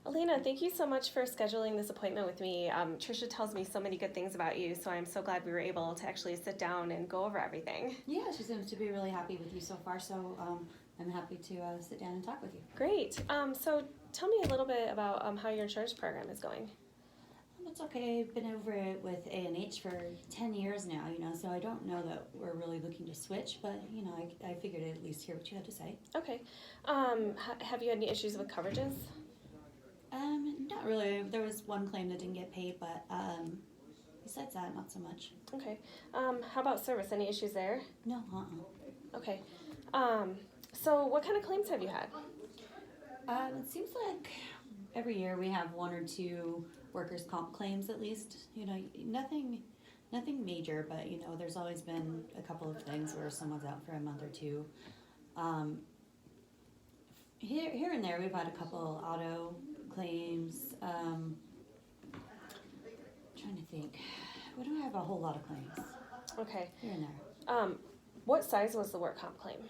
Alina, thank you so much for scheduling this appointment with me. Trisha tells me so many good things about you, so I'm so glad we were able to actually sit down and go over everything. Yeah, she seems to be really happy with you so far, so I'm happy to sit down and talk with you. Great. So tell me a little bit about how your insurance program is going. It's okay. I've been over it with A&H for 10 years now, so I don't know that we're really looking to switch, but, I figured I'd at least hear what you had to say. Okay. Have you had any issues with coverages? Not really. There was one claim that didn't get paid, but besides that, not so much. Okay. How about service? Any issues there? No, Okay. So what kind of claims have you had? It seems like every year we have one or two workers' comp claims at least. Nothing major, but there's always been a couple of things where someone's out for a month or two. Here and there we've had a couple auto claims. Trying to think. We don't have a whole lot of claims. Okay. Here and there. What size was the work comp claim?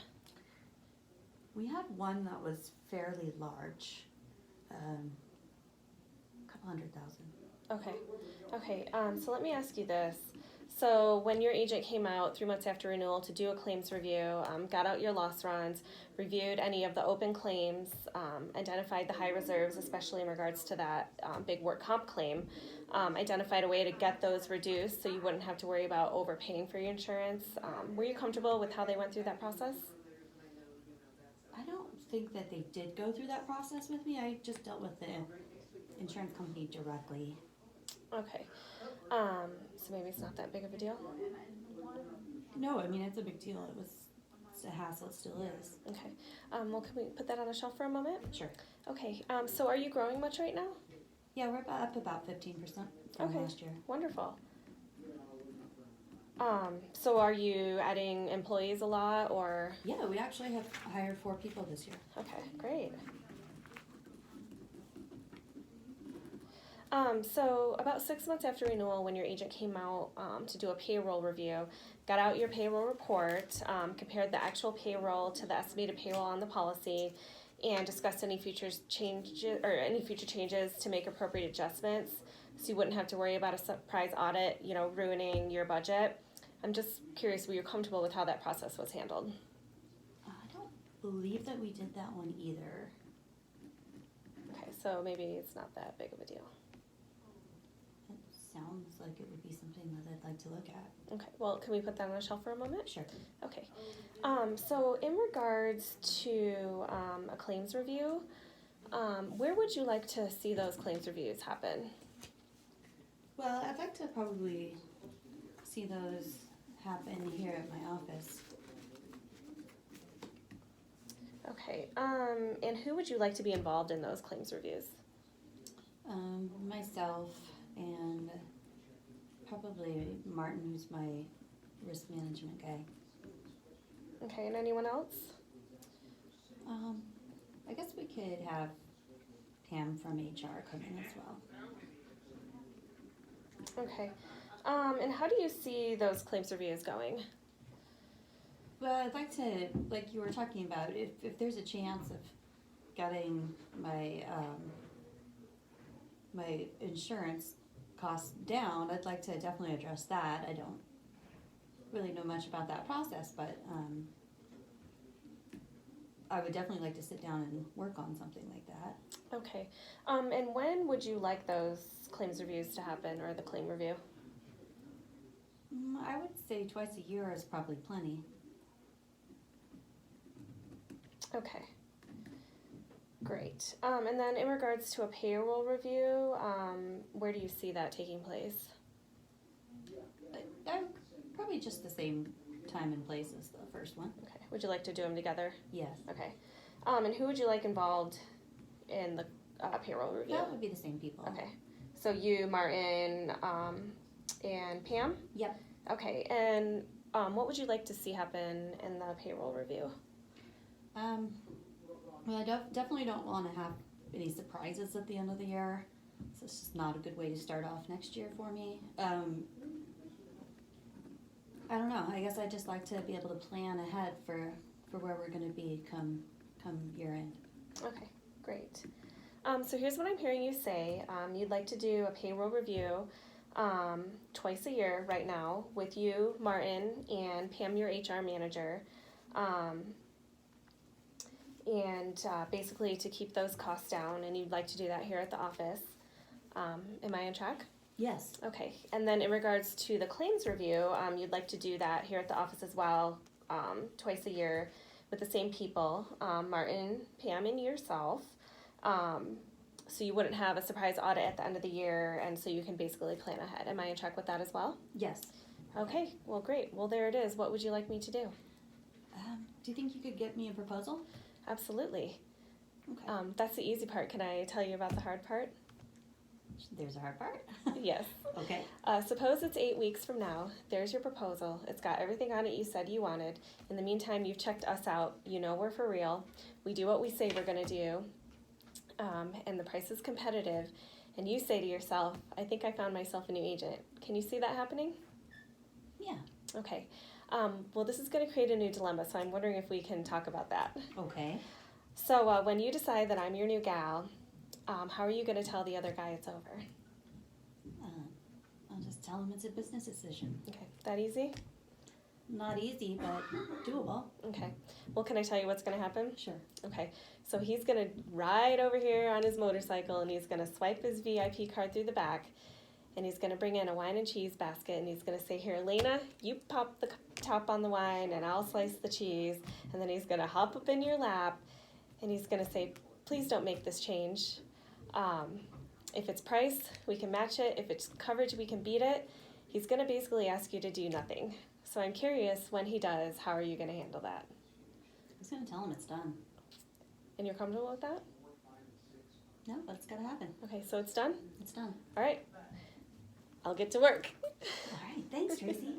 We had one that was fairly large. Couple $100,000. Okay. Okay. So let me ask you this. So when your agent came out 3 months after renewal to do a claims review, got out your loss runs, reviewed any of the open claims, identified the high reserves, especially in regards to that big work comp claim, identified a way to get those reduced so you wouldn't have to worry about overpaying for your insurance. Were you comfortable with how they went through that process? I don't think that they did go through that process with me. I just dealt with the insurance company directly. Okay. So maybe it's not that big of a deal? No, I mean, it's a big deal. It's a hassle. It still is. Okay. Well, can we put that on a shelf for a moment? Sure. Okay. So are you growing much right now? Yeah, we're up about 15% from last year. Wonderful. So are you adding employees a lot, or? Yeah, we actually have hired 4 people this year. Okay, great. So about 6 months after renewal, when your agent came out to do a payroll review, got out your payroll report, compared the actual payroll to the estimated payroll on the policy, and discussed any future changes to make appropriate adjustments, so you wouldn't have to worry about a surprise audit, ruining your budget. I'm just curious, were you comfortable with how that process was handled? I don't believe that we did that one either. Okay, so maybe it's not that big of a deal. It sounds like it would be something that I'd like to look at. Okay, well, can we put that on a shelf for a moment? Sure. Okay. So in regards to a claims review, where would you like to see those claims reviews happen? Well, I'd like to probably see those happen here at my office. Okay. And who would you like to be involved in those claims reviews? Myself and probably Martin, who's my risk management guy. Okay, and anyone else? I guess we could have Pam from HR come in as well. Okay. And how do you see those claims reviews going? Well, I'd like to, like you were talking about, if there's a chance of getting my my insurance costs down, I'd like to definitely address that. I don't really know much about that process, but I would definitely like to sit down and work on something like that. Okay. And when would you like those claims reviews to happen, or the claim review? I would say twice a year is probably plenty. Okay. Great. And then in regards to a payroll review, where do you see that taking place? Probably just the same time and place as the first one. Okay. Would you like to do them together? Yes. Okay. And who would you like involved in the payroll review? That would be the same people. Okay. So you, Martin, and Pam? Yep. Okay. And what would you like to see happen in the payroll review? Well, I definitely don't want to have any surprises at the end of the year. So it's just not a good way to start off next year for me. I don't know. I guess I'd just like to be able to plan ahead for where we're going to be come year end. Okay, great. So here's what I'm hearing you say. You'd like to do a payroll review twice a year right now with you, Martin, and Pam, your HR manager. Basically to keep those costs down, and you'd like to do that here at the office. Am I on track? Yes. Okay. And then in regards to the claims review, you'd like to do that here at the office as well, twice a year with the same people, Martin, Pam, and yourself. So you wouldn't have a surprise audit at the end of the year, and so you can basically plan ahead. Am I on track with that as well? Yes. Okay. Well, great. Well, there it is. What would you like me to do? Do you think you could get me a proposal? Absolutely. Okay. That's the easy part. Can I tell you about the hard part? There's a hard part. Yes. Okay. Suppose it's 8 weeks from now. There's your proposal. It's got everything on it you said you wanted. In the meantime, you've checked us out. You know we're for real. We do what we say we're going to do. And the price is competitive. And you say to yourself, I think I found myself a new agent. Can you see that happening? Yeah. Okay. Well, this is going to create a new dilemma, so I'm wondering if we can talk about that. Okay. So when you decide that I'm your new gal, how are you going to tell the other guy it's over? I'll just tell him it's a business decision. Okay, that easy? Not easy, but doable. Okay. Well, can I tell you what's going to happen? Sure. Okay. So he's going to ride over here on his motorcycle, and he's going to swipe his VIP card through the back, and he's going to bring in a wine and cheese basket, and he's going to say, here, Elena, you pop the top on the wine, and I'll slice the cheese. And then he's going to hop up in your lap, and he's going to say, please don't make this change. If it's price, we can match it. If it's coverage, we can beat it. He's going to basically ask you to do nothing. So I'm curious, when he does, how are you going to handle that? I was going to tell him it's done. And you're comfortable with that? No, but it's got to happen. Okay, so it's done? It's done. All right. I'll get to work. All right. Thanks, Tracy.